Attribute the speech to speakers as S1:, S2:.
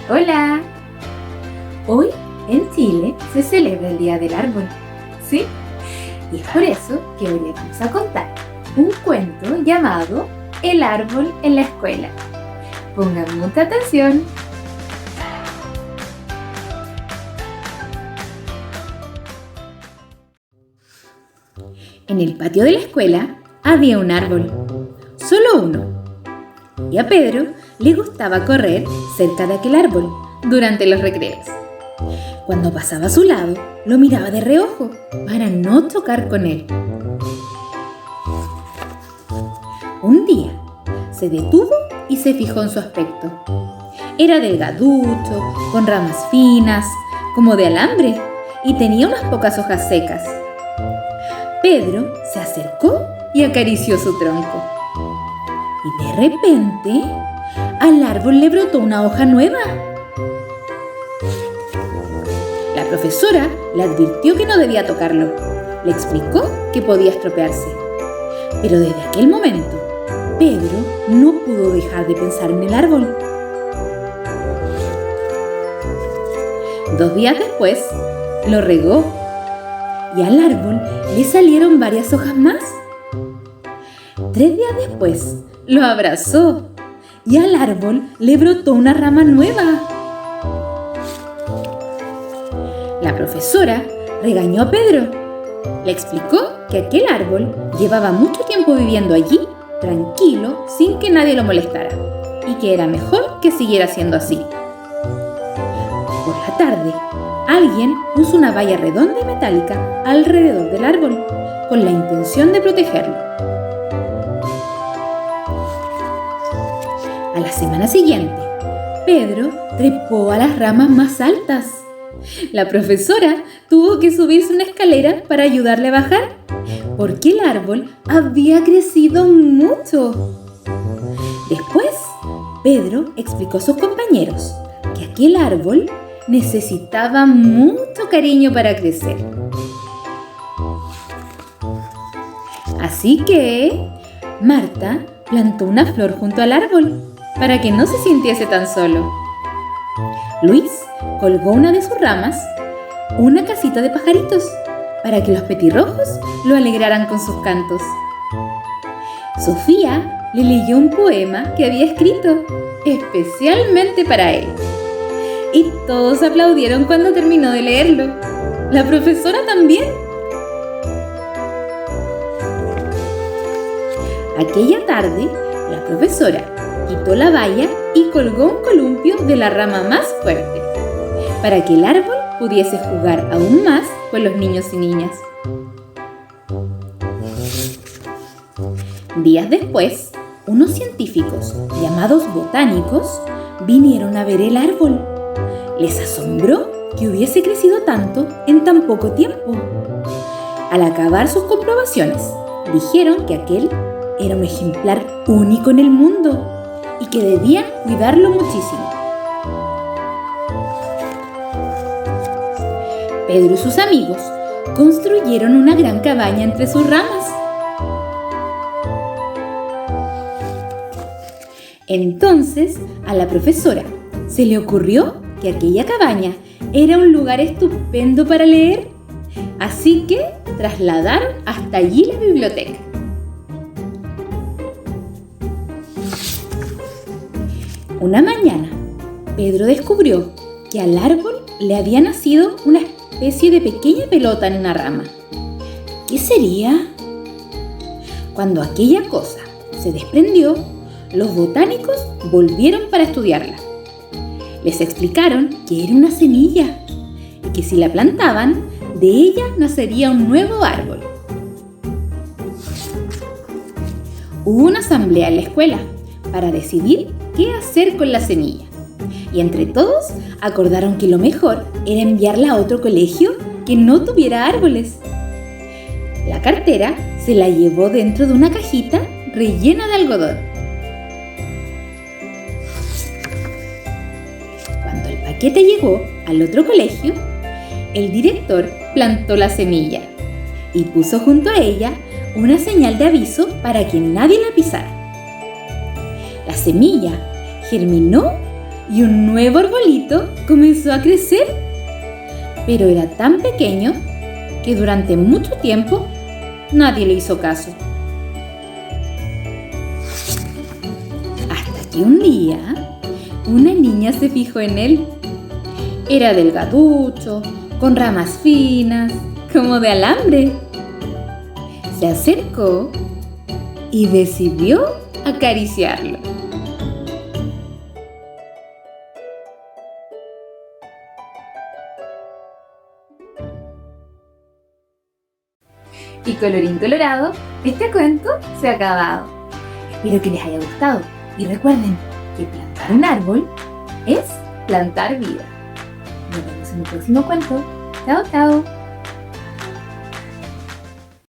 S1: Hola. Hoy en Chile se celebra el Día del Árbol, ¿sí? Y es por eso que hoy les vamos a contar un cuento llamado El árbol en la escuela. Pongan mucha atención. En el patio de la escuela había un árbol, solo uno. Y a Pedro le gustaba correr cerca de aquel árbol durante los recreos. Cuando pasaba a su lado, lo miraba de reojo para no chocar con él. Un día se detuvo y se fijó en su aspecto. Era delgaducho, con ramas finas, como de alambre, y tenía unas pocas hojas secas. Pedro se acercó y acarició su tronco. Y de repente, al árbol le brotó una hoja nueva. La profesora le advirtió que no debía tocarlo. Le explicó que podía estropearse. Pero desde aquel momento, Pedro no pudo dejar de pensar en el árbol. 2 días después, lo regó y al árbol le salieron varias hojas más. 3 días después, lo abrazó y al árbol le brotó una rama nueva. La profesora regañó a Pedro. Le explicó que aquel árbol llevaba mucho tiempo viviendo allí, tranquilo, sin que nadie lo molestara, y que era mejor que siguiera siendo así. Por la tarde, alguien puso una valla redonda y metálica alrededor del árbol, con la intención de protegerlo. A la semana siguiente, Pedro trepó a las ramas más altas. La profesora tuvo que subirse una escalera para ayudarle a bajar, porque el árbol había crecido mucho. Después, Pedro explicó a sus compañeros que aquel árbol necesitaba mucho cariño para crecer. Así que Marta plantó una flor junto al árbol para que no se sintiese tan solo. Luis colgó una de sus ramas una casita de pajaritos para que los petirrojos lo alegraran con sus cantos. Sofía le leyó un poema que había escrito especialmente para él. Y todos aplaudieron cuando terminó de leerlo. La profesora también. Aquella tarde, la profesora quitó la valla y colgó un columpio de la rama más fuerte, para que el árbol pudiese jugar aún más con los niños y niñas. Días después, unos científicos llamados botánicos vinieron a ver el árbol. Les asombró que hubiese crecido tanto en tan poco tiempo. Al acabar sus comprobaciones, dijeron que aquel era un ejemplar único en el mundo y que debían cuidarlo muchísimo. Pedro y sus amigos construyeron una gran cabaña entre sus ramas. Entonces, a la profesora se le ocurrió que aquella cabaña era un lugar estupendo para leer, así que trasladaron hasta allí la biblioteca. Una mañana, Pedro descubrió que al árbol le había nacido una especie de pequeña pelota en una rama. ¿Qué sería? Cuando aquella cosa se desprendió, los botánicos volvieron para estudiarla. Les explicaron que era una semilla y que si la plantaban, de ella nacería un nuevo árbol. Hubo una asamblea en la escuela para decidir qué hacer con la semilla. Y entre todos acordaron que lo mejor era enviarla a otro colegio que no tuviera árboles. La cartera se la llevó dentro de una cajita rellena de algodón. Cuando el paquete llegó al otro colegio, el director plantó la semilla y puso junto a ella una señal de aviso para que nadie la pisara. La semilla germinó y un nuevo arbolito comenzó a crecer, pero era tan pequeño que durante mucho tiempo nadie le hizo caso. Hasta que un día una niña se fijó en él. Era delgaducho, con ramas finas, como de alambre. Se acercó y decidió acariciarlo. Y colorín colorado, este cuento se ha acabado. Espero que les haya gustado y recuerden que plantar un árbol es plantar vida. Nos vemos en el próximo cuento. Chao, chao.